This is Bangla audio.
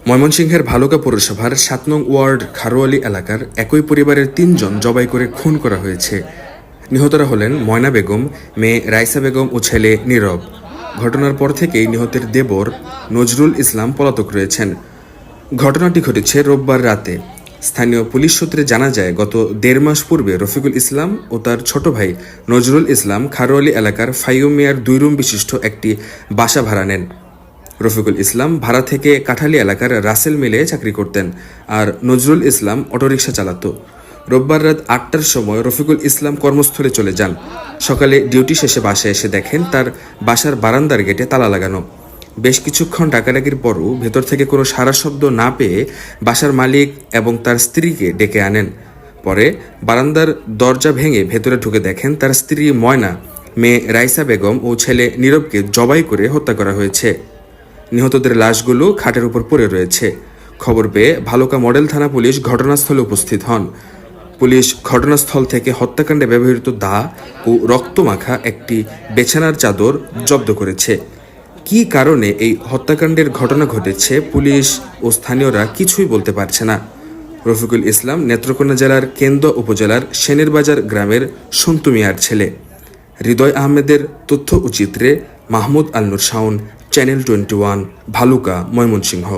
ময়মনসিংহের ভালুকা পৌরসভার ৭ নং ওয়ার্ড খারোয়ালি এলাকার একই পরিবারের ৩ জন জবাই করে খুন করা হয়েছে। নিহতরা হলেন ময়না বেগম, মেয়ে রাইসা বেগম ও ছেলে নীরব। ঘটনার পর থেকেই নিহতের দেবর নজরুল ইসলাম পলাতক রয়েছেন। ঘটনাটি ঘটেছে রোববার রাতে। স্থানীয় পুলিশ সূত্রে জানা যায়, গত ১.৫ মাস পূর্বে রফিকুল ইসলাম ও তার ছোট ভাই নজরুল ইসলাম খারোয়ালি এলাকার ফাইয়ুম মিয়ার ২ রুম বিশিষ্ট একটি বাসা ভাড়া নেন। রফিকুল ইসলাম ভাড়া থেকে কাঠালি এলাকার রাসেল মিলে চাকরি করতেন, আর নজরুল ইসলাম অটোরিকশা চালাত। রোববার রাত ৮টার সময় রফিকুল ইসলাম কর্মস্থলে চলে যান। সকালে ডিউটি শেষে বাসায় এসে দেখেন তার বাসার বারান্দার গেটে তালা লাগানো। বেশ কিছুক্ষণ ডাকাডাকির পরও ভেতর থেকে কোনো সাড়া শব্দ না পেয়ে বাসার মালিক এবং তার স্ত্রীকে ডেকে আনেন। পরে বারান্দার দরজা ভেঙে ভেতরে ঢুকে দেখেন তার স্ত্রী ময়না, মেয়ে রাইসা বেগম ও ছেলে নীরবকে জবাই করে হত্যা করা হয়েছে। নিহতদের লাশগুলো খাটের উপর পড়ে রয়েছে। খবর পেয়ে ভালুকা মডেল থানা পুলিশ ঘটনাস্থলে উপস্থিত হন। পুলিশ ঘটনাস্থল থেকে হত্যাকাণ্ডে ব্যবহৃত দা ও রক্তমাখা একটি বিছানার চাদর জব্দ করেছে। কী কারণে এই হত্যাকাণ্ডের ঘটনা ঘটেছে পুলিশ ও স্থানীয়রা কিছুই বলতে পারছে না। রফিকুল ইসলাম নেত্রকোনা জেলার কেন্দ্র উপজেলার সেনের বাজার গ্রামের সন্তু মিয়ার ছেলে। হৃদয় আহমেদের তথ্য ও চিত্রে মাহমুদ আল নূর শাওন, চ্যানেল 21, ভালুকা, ময়মনসিংহ।